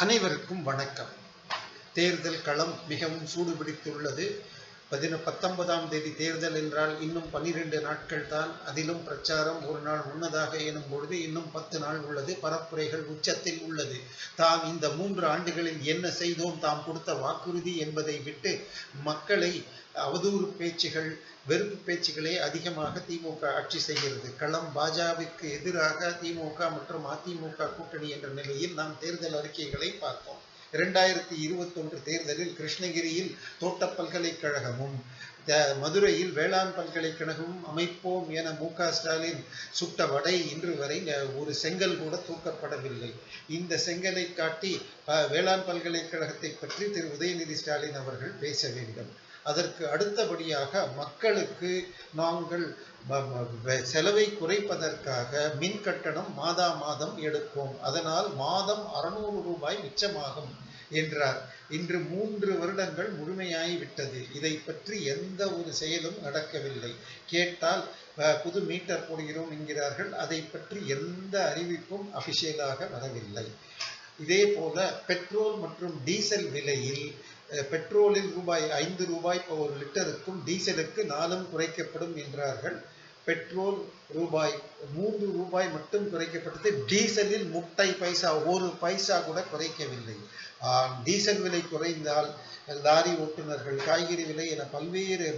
அனைவருக்கும் வணக்கம். தேர்தல் களம் மிகவும் சூடுபிடித்துள்ளது. 19ஆம் தேதி தேர்தல் என்றால் இன்னும் 12 நாட்கள் தான். அதிலும் பிரச்சாரம் ஒரு நாள் முன்னதாக எனும் பொழுது இன்னும் 10 நாள் உள்ளது. பரப்புரைகள் உச்சத்தில் உள்ளது. தாம் இந்த 3 ஆண்டுகளில் என்ன செய்தோம், தாம் கொடுத்த வாக்குறுதி என்பதை விட்டு மக்களை அவதூறு பேச்சுகள், வெறுப்பு பேச்சுகளே அதிகமாக திமுக ஆட்சி செய்கிறது. களம் பாஜகவிற்கு எதிராக திமுக மற்றும் அதிமுக கூட்டணி என்ற நிலையில் நாம் தேர்தல் அறிக்கைகளை பார்த்தோம். 2021 தேர்தலில் கிருஷ்ணகிரியில் தோட்ட பல்கலைக்கழகமும் மதுரையில் வேளாண் பல்கலைக்கழகமும் அமைப்போம் என மு.க. ஸ்டாலின் சுட்ட வடை இன்று வரை ஒரு செங்கல் கூட தூக்கப்படவில்லை. இந்த செங்கலை காட்டி வேளாண் பல்கலைக்கழகத்தை பற்றி திரு உதயநிதி ஸ்டாலின் அவர்கள் பேச வேண்டும். அதற்கு அடுத்தபடியாக மக்களுக்கு நாங்கள் செலவை குறைப்பதற்காக மின் கட்டணம் மாதம் எடுப்போம், அதனால் மாதம் 600 ரூபாய் மிச்சமாகும் என்றார். இன்று 3 வருடங்கள் முழுமையாகிவிட்டது. இதை பற்றி எந்த ஒரு செயலும் நடக்கவில்லை. கேட்டால் புது மீட்டர் போடுகிறோம் என்கிறார்கள். அதை பற்றி எந்த அறிவிப்பும் அபிஷியலாக வரவில்லை. இதே போல பெட்ரோல் மற்றும் டீசல் விலையில் பெட்ரோலில் ரூபாய் 5 ஒரு லிட்டருக்கும் டீசலுக்கு 4 குறைக்கப்படும் என்றார்கள். பெட்ரோல் ரூபாய் 3 மட்டும் குறைக்கப்பட்டது. டீசலில் முட்டை பைசா 1 பைசா கூட குறைக்கவில்லை. டீசல் விலை குறைந்தால் லாரி ஓட்டுநர்கள், காய்கறி விலை என பல்வேறு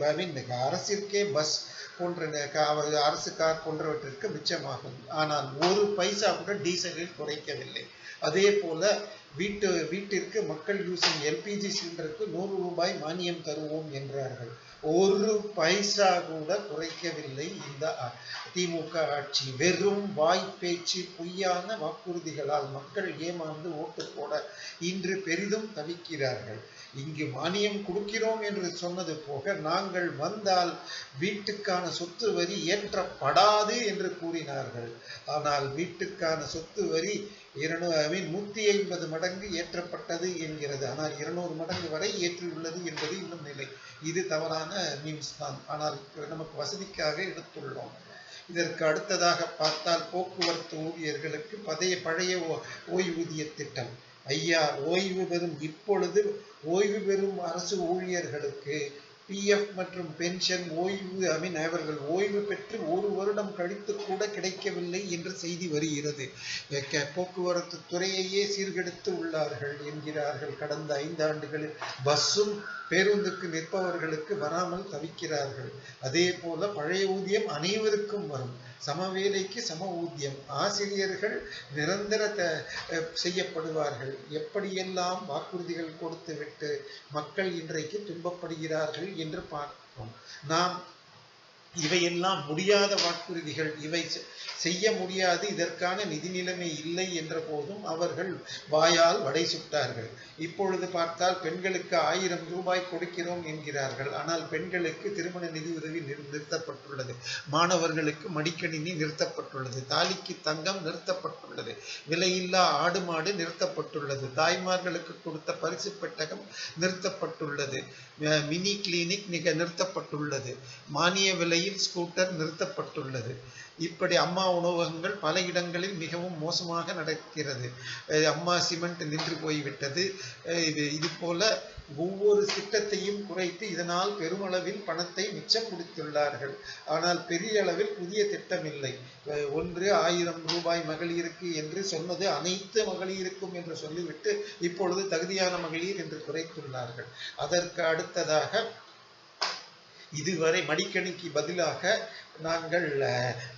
அரசிற்கே பஸ் போன்ற அரசு கார் போன்றவற்றிற்கு மிச்சமாகும். ஆனால் 1 பைசா கூட டீசலில் குறைக்கவில்லை. அதே போல வீட்டிற்கு மக்கள் யூசிங் எல்பிஜி சிலிண்டருக்கு 100 ரூபாய் மானியம் தருவோம் என்றார்கள். 1 பைசா கூட குறைக்கவில்லை இந்த திமுக ஆட்சி. வெறும் வாய்ப்பேச்சு, பொய்யான வாக்குறுதிகளால் மக்கள் ஏமாந்து ஓட்டு போட இன்று பெரிதும் தவிக்கிறார்கள். இங்கு மானியம் கொடுக்கிறோம் என்று சொன்னது போக, நாங்கள் வந்தால் வீட்டுக்கான சொத்து வரி ஏற்றப்படாது என்று கூறினார்கள். ஆனால் வீட்டுக்கான சொத்து வரி 150 மடங்கு ஏற்றப்பட்டது என்கிறது. ஆனால் 200 மடங்கு வரை ஏற்றியுள்ளது என்பது இன்னும் நிலை. இது தவறான நியூஸ் தான். ஆனால் நமக்கு வசதிக்காக எடுத்துள்ளோம். இதற்கு அடுத்ததாக பார்த்தால் போக்குவரத்து ஊழியர்களுக்கு பழைய ஓய்வூதிய திட்டம். ஐயா, இப்பொழுது ஓய்வு பெறும் அரசு ஊழியர்களுக்கு PF மற்றும் பென்ஷன் அவர்கள் ஓய்வு பெற்று 1 வருடம் கழித்து கூட கிடைக்கவில்லை என்ற செய்தி வருகிறது. போக்குவரத்து துறையையே சீர்கெடுத்து உள்ளார்கள் என்கிறார்கள். கடந்த 5 ஆண்டுகளில் பஸ்ஸும் பேருந்துக்கு நிற்பவர்களுக்கு வராமல் தவிக்கிறார்கள். அதே போல பழைய ஊதியம் அனைவருக்கும் வரும். சம வேலைக்கு சம ஊதியம். ஆசிரியர்கள் நிரந்தர செய்யப்படுவார்கள். எப்படியெல்லாம் வாக்குறுதிகள் கொடுத்துவிட்டு மக்கள் இன்றைக்கு துன்பப்படுகிறார்கள் என்று பார்ப்போம். நாம் இவையெல்லாம் முடியாத வாக்குறுதிகள், இவை செய்ய முடியாது, இதற்கான நிதி நிலைமை இல்லை என்ற போதும் அவர்கள் வாயால் வடை சுட்டார்கள். இப்பொழுது பார்த்தால் பெண்களுக்கு 1000 ரூபாய் கொடுக்கிறோம் என்கிறார்கள். ஆனால் பெண்களுக்கு திருமண நிதி உதவி நிறுத்தப்பட்டுள்ளது. மாணவர்களுக்கு மடிக்கணினி நிறுத்தப்பட்டுள்ளது. தாலிக்கு தங்கம் நிறுத்தப்பட்டுள்ளது. விலையில்லா ஆடு மாடு நிறுத்தப்பட்டுள்ளது. தாய்மார்களுக்கு கொடுத்த பரிசு பெட்டகம் நிறுத்தப்பட்டுள்ளது. மினி கிளினிக் நிறுத்தப்பட்டுள்ளது. மானிய விலையில் ஸ்கூட்டர் நிறுத்தப்பட்டுள்ளது. இப்படி அம்மா உணவகங்கள் பல இடங்களில் மிகவும் மோசமாக நடக்கிறது. அம்மா சிமெண்ட் நின்று போய்விட்டது. இது போல ஒவ்வொரு திட்டத்தையும் குறைத்து இதனால் பெருமளவில் பணத்தை மிச்சம் கொடுத்துள்ளார்கள். ஆனால் பெரிய அளவில் புதிய திட்டம் இல்லை. 1000 ரூபாய் மகளிருக்கு என்று சொன்னது அனைத்து மகளிருக்கும் என்று சொல்லிவிட்டு இப்பொழுது தகுதியான மகளிர் என்று குறைத்துள்ளார்கள். அதற்கு அடுத்ததாக இதுவரை மடிக்கணிக்கு பதிலாக நாங்கள்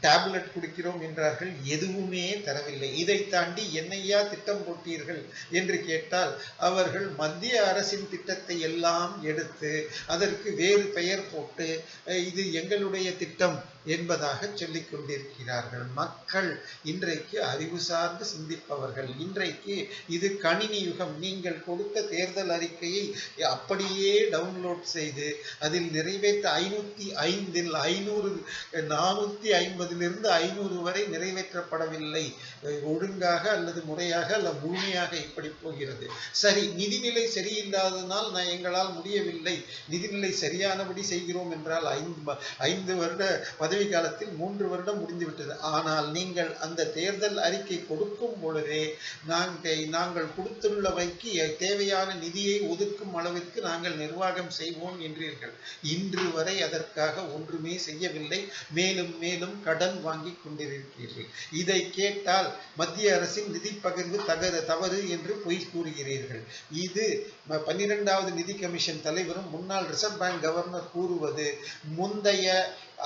டேப்லெட் கொடுக்கிறோம் என்றார்கள். எதுவுமே தரவில்லை. இதை தாண்டி என்னையா திட்டம் போட்டீர்கள் என்று கேட்டால் அவர்கள் மத்திய அரசின் திட்டத்தை எல்லாம் எடுத்து அதற்கு வேறு பெயர் போட்டு இது எங்களுடைய திட்டம் என்பதாக சொல்லிக் கொண்டிருக்கிறார்கள். மக்கள் இன்றைக்கு அறிவு சார்ந்து சிந்திப்பவர்கள். இன்றைக்கு இது கணினி யுகம். நீங்கள் கொடுத்த தேர்தல் அறிக்கையை அப்படியே டவுன்லோட் செய்து அதில் நிறைவேற்ற 505இல் 450 500 வரை நிறைவேற்றப்படவில்லை. ஒழுங்காக அல்லது முறையாக அல்ல முழுமையாக இப்படி போகிறது. சரி, நிதிநிலை சரியில்லாததனால் எங்களால் முடியவில்லை. நிதிநிலை சரியானபடி செய்கிறோம் என்றால் 5 வருட பதவி காலத்தில் 3 வருடம் முடிந்துவிட்டது. ஆனால் நீங்கள் அந்த தேர்தல் அறிக்கை கொடுக்கும் பொழுதே நாங்கள் கொடுத்துள்ளவைக்கு தேவையான நிதியை ஒதுக்கும் அளவிற்கு நாங்கள் நிர்வாகம் செய்வோம் என்றீர்கள். இன்று வரை அதற்காக ஒன்றுமே செய்யவில்லை. மேலும் மேலும் கடன் வாங்கி கொண்டிருக்கிறீர்கள். இதை கேட்டால் மத்திய அரசின் நிதி பகிர்வு தவறு என்று பொய் கூறுகிறீர்கள். இது 12வது நிதி கமிஷன் தலைவரும் முன்னாள் ரிசர்வ் பேங்க் கவர்னர் கூறுவது முந்தைய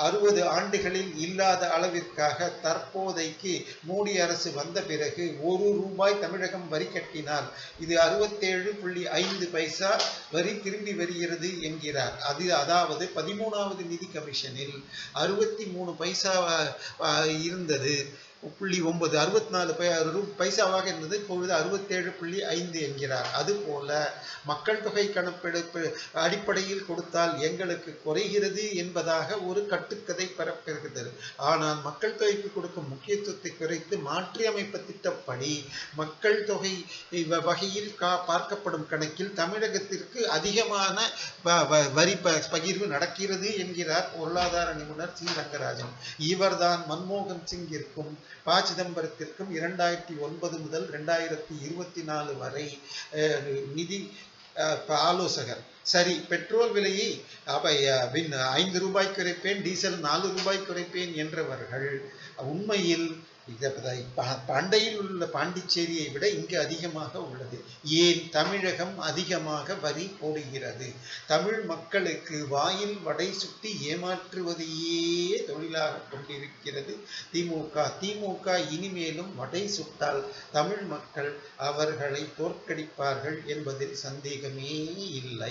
60 ஆண்டுகளில் இல்லாத அளவிற்காக தற்போதைக்கு மோடி அரசு வந்த பிறகு ₹1 தமிழகம் வரி கட்டினால் இது 67.5 பைசா வரி திரும்பி வருகிறது என்கிறார். அதாவது 13வது நிதி கமிஷனில் 63 பைசா இருந்தது. 64 பைசாவாக இருந்தது. இப்பொழுது 67.5 என்கிறார். அதுபோல மக்கள் தொகை கணக்கெடுப்பு அடிப்படையில் கொடுத்தால் எங்களுக்கு குறைகிறது என்பதாக ஒரு கட்டுக்கதை பரப்புகிறது. ஆனால் மக்கள் தொகைக்கு கொடுக்கும் முக்கியத்துவத்தை குறைத்து மாற்றி அமைப்பு திட்டப்படி மக்கள் தொகை வகையில் பார்க்கப்படும் கணக்கில் தமிழகத்திற்கு அதிகமான வரி பகிர்வு நடக்கிறது என்கிறார் பொருளாதார நிபுணர் சி. ரங்கராஜன். இவர்தான் மன்மோகன் சிங்கிற்கும் ப. சிதம்பரத்திற்கும் 2009 முதல் 2024 வரை நிதி ஆலோசகர். சரி, பெட்ரோல் விலையை ₹5 குறைப்பேன், டீசல் ₹4 குறைப்பேன் என்றவர்கள் உண்மையில் பண்டையில் உள்ள பாண்டிச்சேரியை விட இங்கு அதிகமாக உள்ளது. ஏன் தமிழகம் அதிகமாக வரி போடுகிறது? தமிழ் மக்களுக்கு வாயில் வடை சுட்டி ஏமாற்றுவதையே தொழிலாக கொண்டிருக்கிறது திமுக. இனிமேலும் வடை சுட்டால் தமிழ் மக்கள் அவர்களை தோற்கடிப்பார்கள் என்பதில் சந்தேகமே இல்லை.